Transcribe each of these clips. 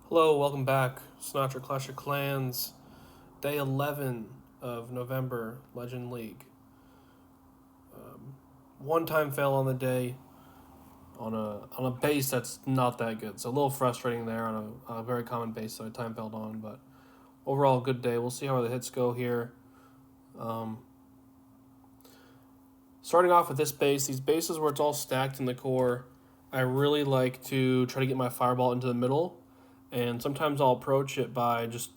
Hello, welcome back. Sinatra Clash of Clans, day 11 of November Legend League. One time fail on the day on a base that's not that good. So a little frustrating there on a very common base that I time failed on, but overall good day. We'll see how the hits go here. Um, Starting off with this base, these bases where it's all stacked in the core, I really like to try to get my fireball into the middle, and sometimes I'll approach it by just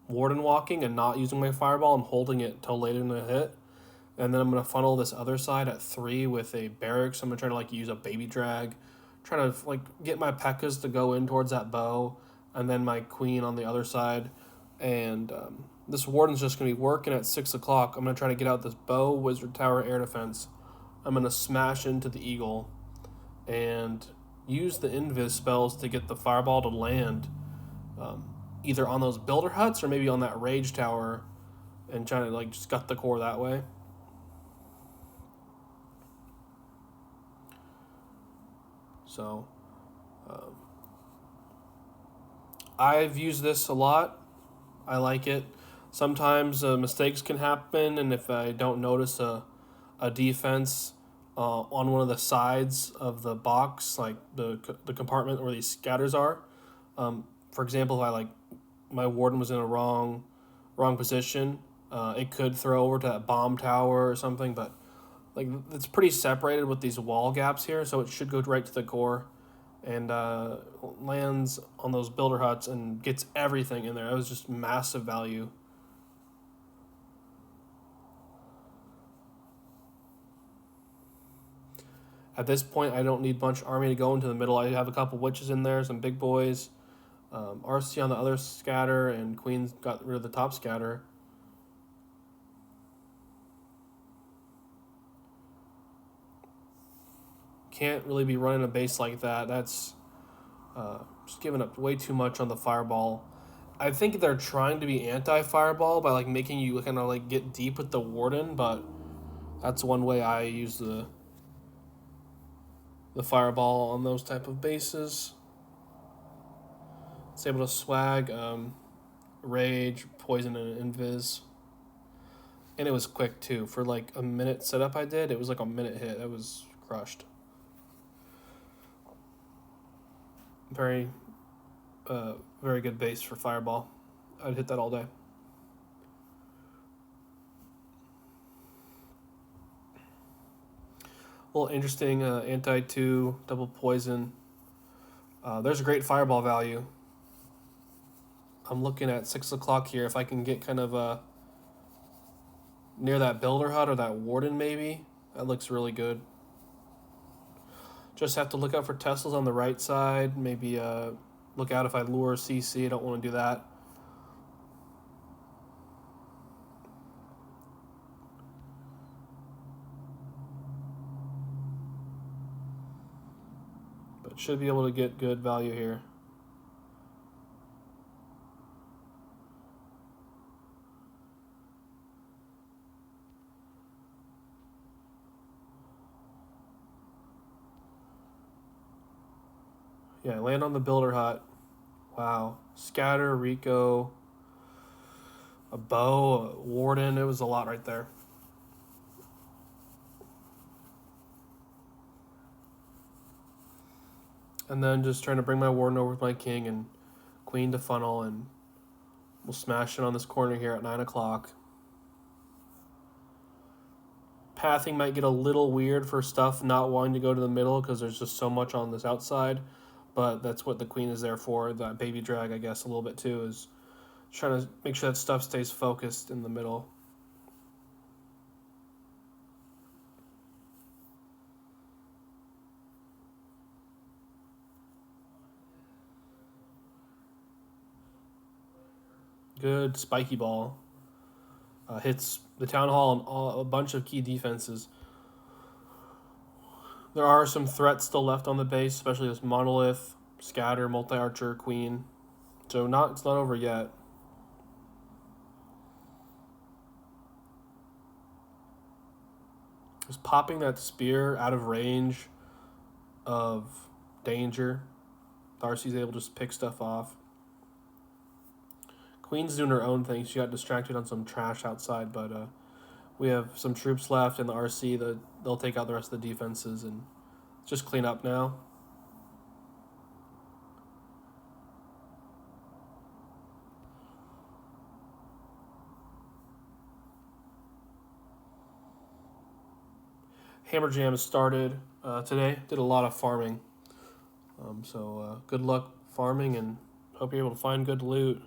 warden walking and not using my fireball and holding it till later in the hit. And then I'm gonna funnel this other side at 3 with a barracks. I'm gonna try to use a baby drag, trying to get my P.E.K.K.A.s to go in towards that bow, and then my queen on the other side. And this warden's just gonna be working at 6 o'clock. I'm gonna try to get out this bow, wizard tower, air defense. I'm gonna smash into the eagle and use the invis spells to get the fireball to land, um, either on those builder huts or maybe on that rage tower, and trying to just gut the core that way. So um, I've used this a lot. I like it. Sometimes mistakes can happen, and if I don't notice a defense on one of the sides of the box, like the compartment where these scatters are, for example, if my warden was in a wrong position, it could throw over to that bomb tower or something. But it's pretty separated with these wall gaps here, so it should go right to the core and lands on those builder huts and gets everything in there. It was just massive value. At this point, I don't need much army to go into the middle. I have a couple witches in there, some big boys, RC on the other scatter, and Queen's got rid of the top scatter. Can't really be running a base like that. That's just giving up way too much on the fireball. I think they're trying to be anti-fireball by making you kind of get deep with the warden, but that's one way I use the fireball on those type of bases. It's able to swag rage, poison, and invis, and it was quick too. For a minute setup I did, it was a minute hit. It was crushed. Very, very good base for fireball. I'd hit that all day. A little interesting anti 2 double poison. There's a great fireball value. I'm looking at 6 o'clock here. If I can get kind of near that builder hut or that warden, maybe that looks really good. Just have to look out for Teslas on the right side. Maybe look out if I lure CC. I don't want to do that. But should be able to get good value here. Yeah, land on the builder hut. Wow. Scatter, Rico, a bow, a warden. It was a lot right there. And then just trying to bring my warden over with my king and queen to funnel, and we'll smash it on this corner here at 9 o'clock. Pathing might get a little weird for stuff not wanting to go to the middle because there's just so much on this outside, but that's what the queen is there for. That baby drag, I guess, a little bit too, is trying to make sure that stuff stays focused in the middle. Good spiky ball. Hits the town hall and a bunch of key defenses. There are some threats still left on the base, especially this monolith, scatter, multi-archer, queen. So it's not over yet. Just popping that spear out of range of danger. Darcy's able to just pick stuff off. Queen's doing her own thing. She got distracted on some trash outside, but we have some troops left in the RC that they'll take out the rest of the defenses and just clean up now. Hammer Jam started today. Did a lot of farming. So good luck farming and hope you're able to find good loot.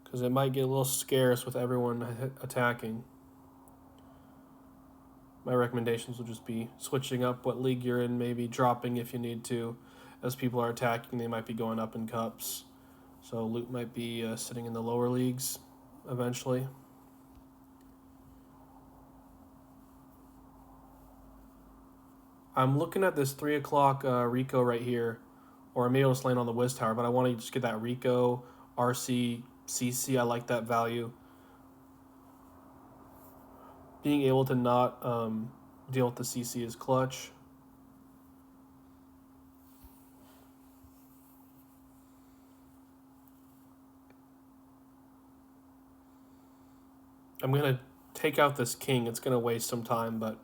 Because it might get a little scarce with everyone attacking. My recommendations will just be switching up what league you're in, maybe dropping if you need to. As people are attacking, they might be going up in cups. So loot might be sitting in the lower leagues eventually. I'm looking at this 3 o'clock Rico right here, or I'm able to land on the Wiz Tower, but I want to just get that Rico, RC, CC. I like that value. Being able to not deal with the CC is clutch. I'm going to take out this king. It's going to waste some time, but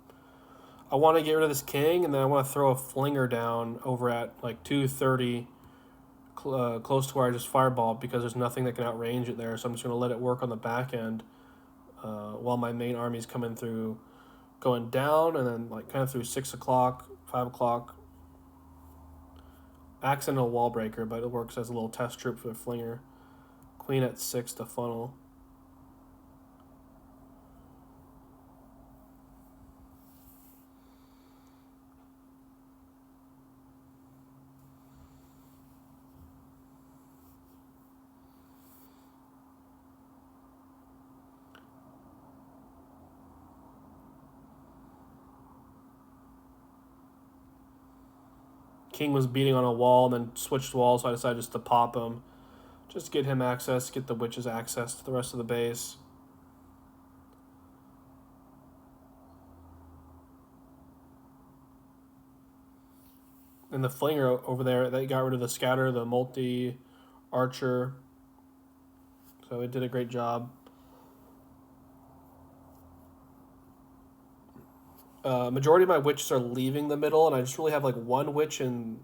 I want to get rid of this king, and then I want to throw a flinger down over at like 230, close to where I just fireballed, because there's nothing that can outrange it there. So I'm just going to let it work on the back end while my main army's coming through, going down, and then like kind of through 6 o'clock, 5 o'clock. Accidental wall breaker, but it works as a little test troop for the flinger. Queen at 6 to funnel. King was beating on a wall and then switched walls, so I decided just to pop him. Just get him access, get the witches access to the rest of the base. And the flinger over there, they got rid of the scatter, the multi-archer. So it did a great job. Majority of my witches are leaving the middle, and I just really have like one witch and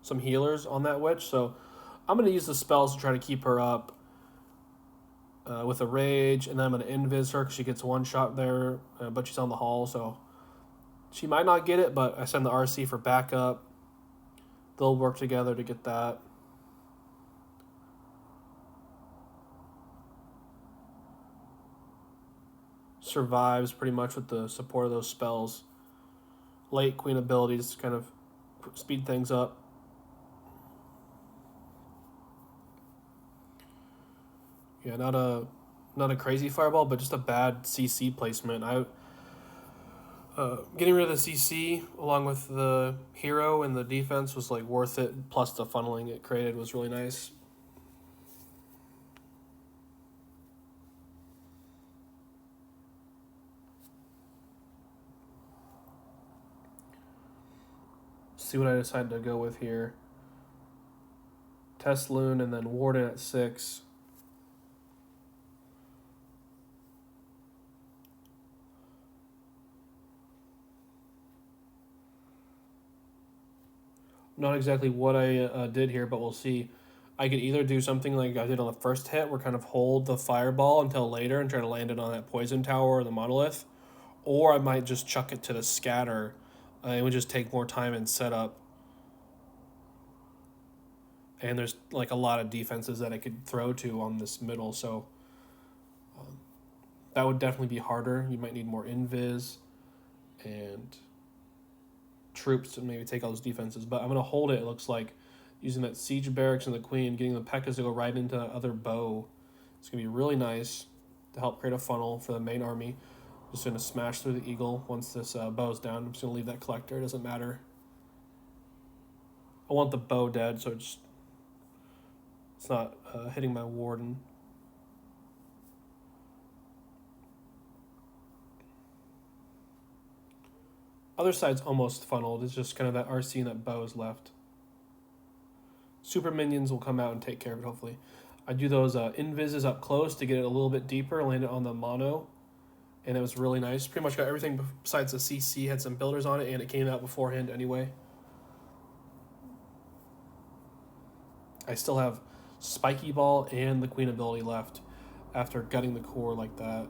some healers on that witch. So I'm going to use the spells to try to keep her up with a rage, and then I'm going to invis her because she gets one shot there, but she's on the hall, so she might not get it, but I send the RC for backup. They'll work together to get that. Survives pretty much with the support of those spells. Late queen abilities kind of speed things up. Yeah, not a crazy fireball, but just a bad CC placement. Getting rid of the CC along with the hero and the defense was like worth it. Plus the funneling it created was really nice. See what I decide to go with here. Test Loon and then Warden at 6. Not exactly what I did here, but we'll see. I could either do something like I did on the first hit, where kind of hold the fireball until later and try to land it on that poison tower or the monolith, or I might just chuck it to the scatter. It would just take more time in setup. And there's like a lot of defenses that I could throw to on this middle, so that would definitely be harder. You might need more invis and troops to maybe take all those defenses, but I'm going to hold it, it looks like, using that siege barracks and the queen, getting the P.E.K.K.A.s to go right into that other bow. It's going to be really nice to help create a funnel for the main army. Just going to smash through the eagle once this bow's down. I'm just going to leave that collector, it doesn't matter. I want the bow dead, so it's not hitting my warden. Other side's almost funneled. It's just kind of that RC and that bow is left. Super minions will come out and take care of it, hopefully. I do those invises up close to get it a little bit deeper, land it on the mono, and it was really nice. Pretty much got everything besides the CC, had some builders on it, and it came out beforehand anyway. I still have Spiky Ball and the Queen ability left after gutting the core like that.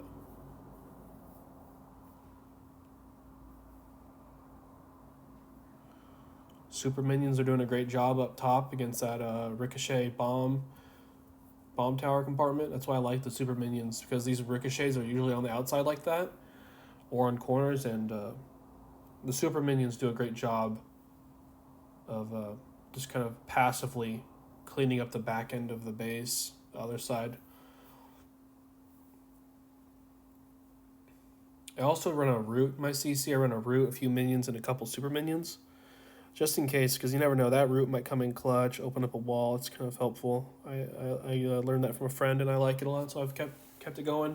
Super minions are doing a great job up top against that Ricochet bomb tower compartment. That's why I like the super minions, because these ricochets are usually on the outside like that or on corners, and the super minions do a great job of just kind of passively cleaning up the back end of the base, the other side. I also run a root in my CC. I run a root, a few minions, and a couple super minions, just in case, because you never know, that root might come in clutch, open up a wall. It's kind of helpful. I learned that from a friend, and I like it a lot, so I've kept it going.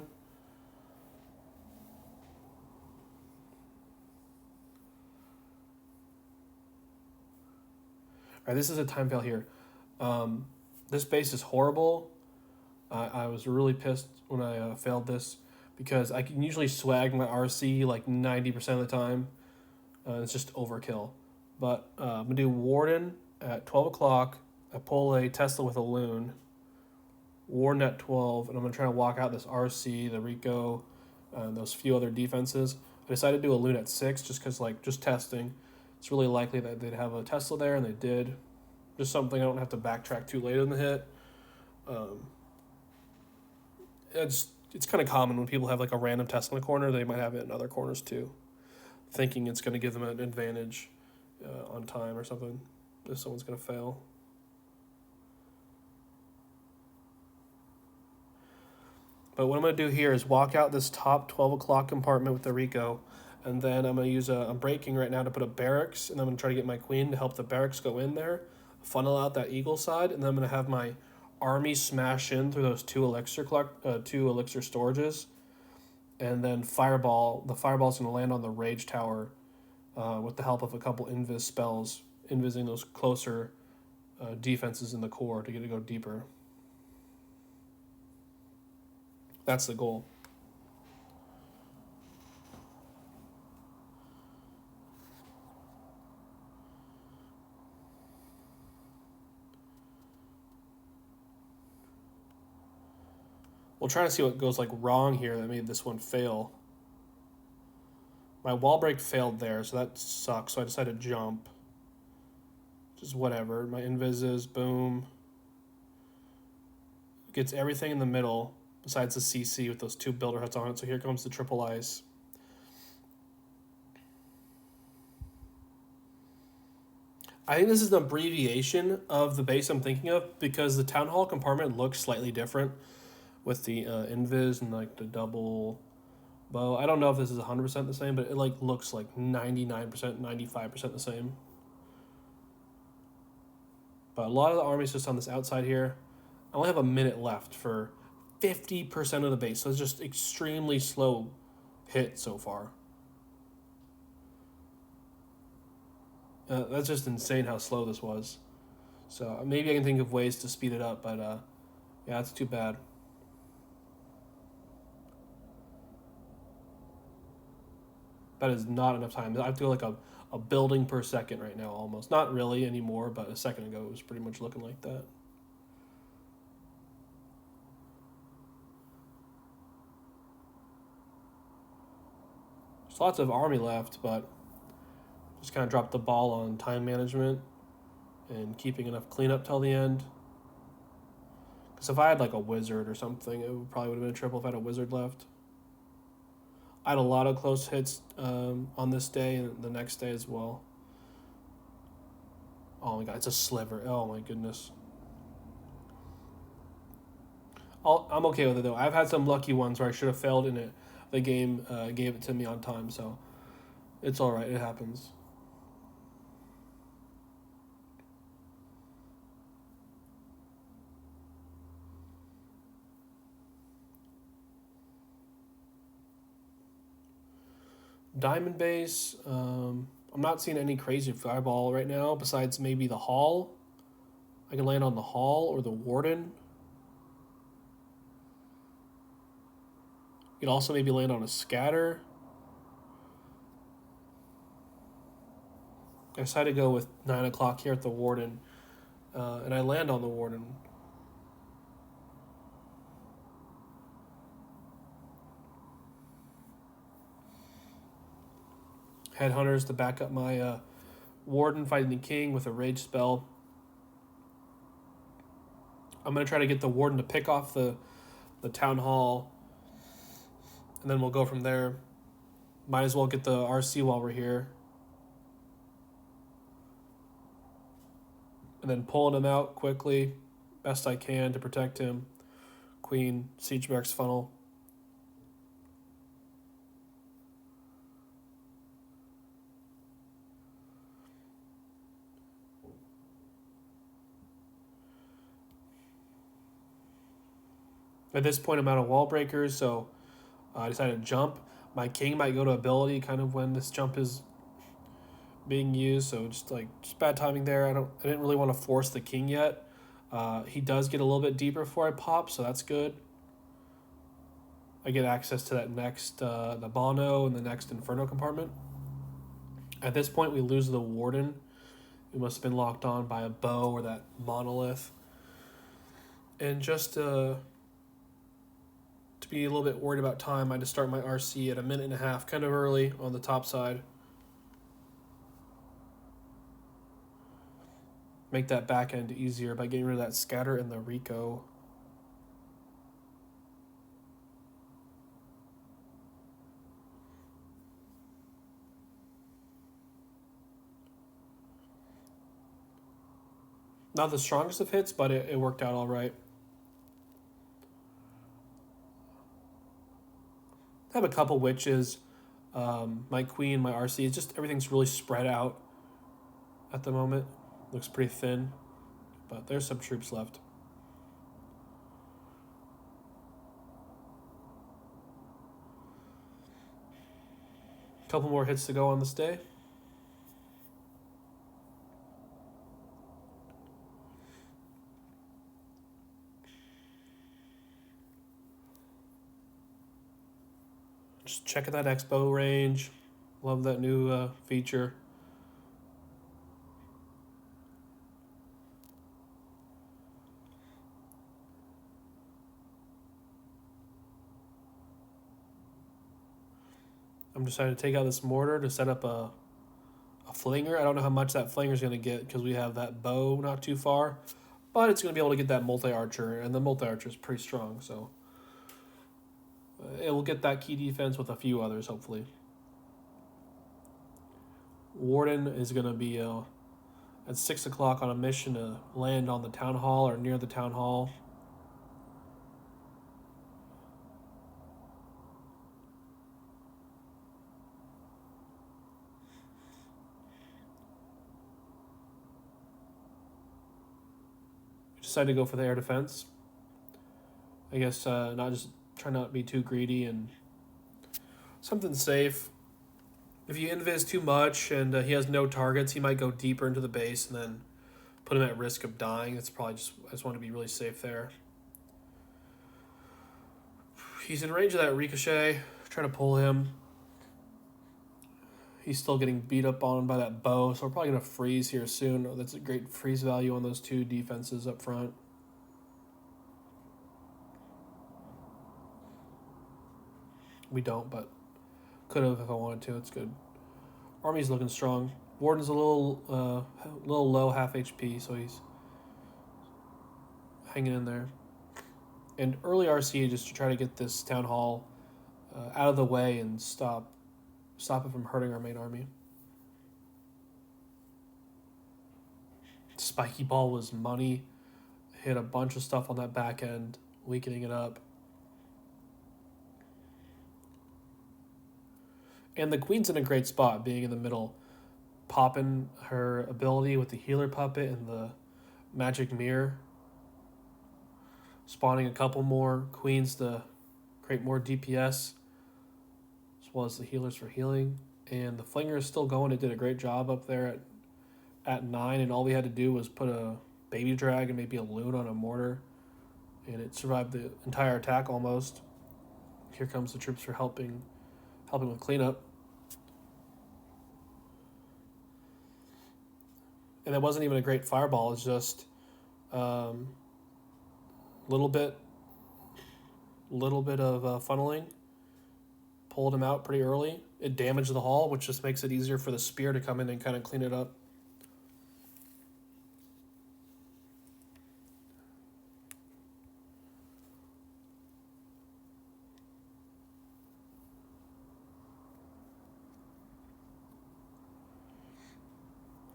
All right, this is a time fail here. This base is horrible. I was really pissed when I failed this, because I can usually swag my RC like 90% of the time. It's just overkill. But I'm going to do Warden at 12 o'clock. I pull a Tesla with a Loon. Warden at 12, and I'm going to try to walk out this RC, the Rico, and those few other defenses. I decided to do a Loon at 6 just because, like, just testing. It's really likely that they'd have a Tesla there, and they did. Just something I don't have to backtrack too late in the hit. It's kind of common when people have like a random Tesla in the corner, they might have it in other corners too, thinking it's going to give them an advantage on time or something if someone's going to fail. But what I'm going to do here is walk out this top 12 o'clock compartment with the Rico, and then I'm going to use I'm breaking right now to put a barracks, and I'm going to try to get my queen to help the barracks go in there, funnel out that eagle side, and then I'm going to have my army smash in through those two elixir storages, and then fireball. The fireball's going to land on the rage tower with the help of a couple invis spells, invising those closer defenses in the core to get to go deeper. That's the goal. We'll try to see what goes like wrong here that made this one fail. My wall break failed there, so that sucks. So I decided to jump. Just whatever. My invises, boom. Gets everything in the middle besides the CC with those two builder huts on it. So here comes the triple ice. I think this is an abbreviation of the base I'm thinking of, because the town hall compartment looks slightly different with the invis and like the double bow. I don't know if this is 100% the same, but it like looks like 99%, 95% the same. But a lot of the army's just on this outside here. I only have a minute left for 50% of the base, so it's just extremely slow hit so far. That's just insane how slow this was. So maybe I can think of ways to speed it up, but yeah, it's too bad. That is not enough time. I have to go like a building per second right now almost. Not really anymore, but a second ago it was pretty much looking like that. There's lots of army left, but just kind of dropped the ball on time management and keeping enough cleanup till the end. Because if I had like a wizard or something, it probably would have been a triple if I had a wizard left. I had a lot of close hits on this day and the next day as well. Oh my god, it's a sliver. Oh my goodness. I'm okay with it though. I've had some lucky ones where I should have failed in it. The game gave it to me on time, so it's alright. It happens. Diamond base. I'm not seeing any crazy fireball right now besides maybe the hall. I can land on the hall or the warden. You could also maybe land on a scatter. I decided to go with 9 o'clock here at the Warden, and I land on the Warden. Headhunters to back up my Warden fighting the King with a rage spell. I'm going to try to get the Warden to pick off the Town Hall, and then we'll go from there. Might as well get the RC while we're here. And then pulling him out quickly, best I can to protect him. Queen, Siege Barracks Funnel. At this point, I'm out of wall breakers, so I decided to jump. My king might go to ability kind of when this jump is being used, so just bad timing there. I didn't really want to force the king yet. He does get a little bit deeper before I pop, so that's good. I get access to that next the Bono and the next Inferno compartment. At this point, we lose the Warden. We must have been locked on by a bow or that monolith. And just to be a little bit worried about time, I just start my RC at 1.5 minutes, kind of early on the top side. Make that back end easier by getting rid of that scatter and the Rico. Not the strongest of hits, but it worked out all right. I have a couple witches. My queen, my RC. It's just everything's really spread out at the moment. Looks pretty thin, but there's some troops left. A couple more hits to go on this day. Just checking that expo range. Love that new feature. I'm deciding to take out this mortar to set up a flinger. I don't know how much that flinger is going to get because we have that bow not too far, but it's going to be able to get that multi-archer, and the multi-archer is pretty strong, so it will get that key defense with a few others, hopefully. Warden is going to be at 6 o'clock on a mission to land on the town hall or near the town hall. Decided to go for the air defense. I guess try not to be too greedy and something safe. If you invis too much and he has no targets, he might go deeper into the base and then put him at risk of dying. That's probably I just want to be really safe there. He's in range of that ricochet. Trying to pull him. He's still getting beat up on by that bow, so we're probably going to freeze here soon. That's a great freeze value on those two defenses up front. We don't, but could have if I wanted to. It's good. Army's looking strong. Warden's a little low, half HP, so he's hanging in there. And early RC just to try to get this town hall out of the way and stop it from hurting our main army. Spiky ball was money. Hit a bunch of stuff on that back end, weakening it up. And the queen's in a great spot, being in the middle, popping her ability with the healer puppet and the magic mirror, spawning a couple more queens to create more DPS, as well as the healers for healing. And the flinger is still going. It did a great job up there at 9, and all we had to do was put a baby drag and maybe a loon on a mortar, and it survived the entire attack almost. Here comes the troops for helping with cleanup. And it wasn't even a great fireball. It's just little bit of funneling. Pulled him out pretty early. It damaged the hull, which just makes it easier for the spear to come in and kind of clean it up.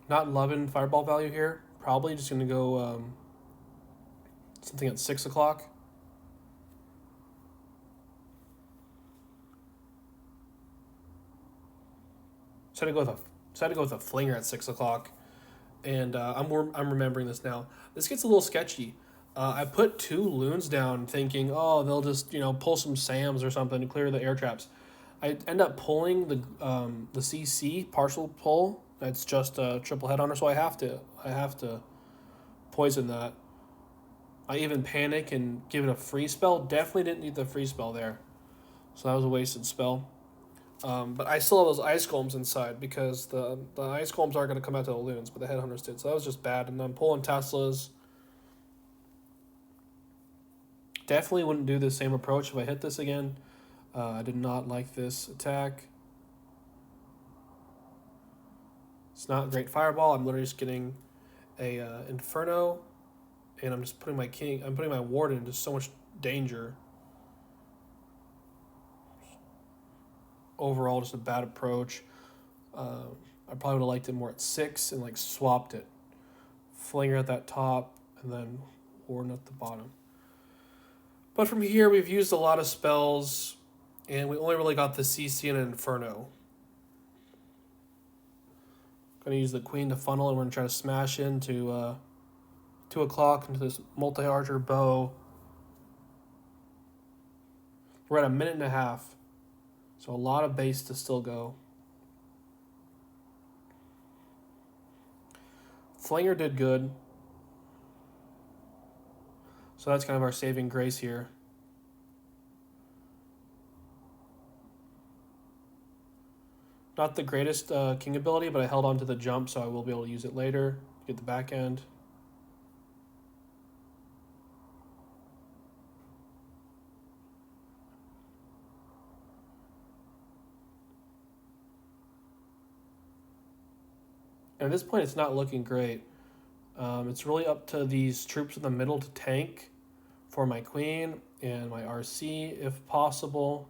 Not loving fireball value here. Probably just going to go something at 6 o'clock. Decided to go with a flinger at 6 o'clock, and I'm remembering this now. This gets a little sketchy. I put 2 loons down, thinking, oh, they'll just pull some SAMs or something to clear the air traps. I end up pulling the CC partial pull. That's just a triple head hunter, so I have to poison that. I even panic and give it a free spell. Definitely didn't need the free spell there, so that was a wasted spell. But I still have those ice golems inside because the ice golems aren't going to come out to the loons, but the headhunters did. So that was just bad. And I'm pulling Teslas. Definitely wouldn't do the same approach if I hit this again. I did not like this attack. It's not a great fireball. I'm literally just getting a Inferno, and I'm just putting my Warden into so much danger. Overall, just a bad approach. I probably would have liked it more at 6 and swapped it. Flinger at that top and then Warden at the bottom. But from here, we've used a lot of spells, and we only really got the CC and an Inferno. Going to use the Queen to funnel, and we're going to try to smash into 2 o'clock into this multi-archer bow. We're at a minute and a half. So a lot of base to still go. Flinger did good. So that's kind of our saving grace here. Not the greatest king ability, but I held on to the jump, so I will be able to use it later. Get the back end. And at this point, it's not looking great. It's really up to these troops in the middle to tank for my queen and my RC if possible.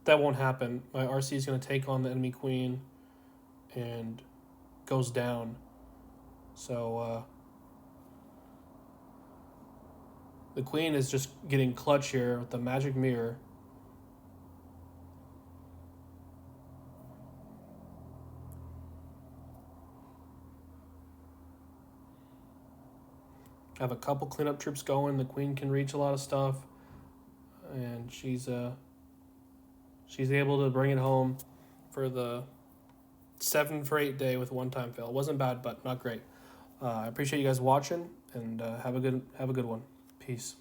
That won't happen. My RC is going to take on the enemy queen and goes down. So the queen is just getting clutch here with the magic mirror. I have a couple cleanup troops going. The queen can reach a lot of stuff, and she's able to bring it home for the 7 for 8 day with 1-time fail. It wasn't bad, but not great. I appreciate you guys watching, and have a good one. Peace.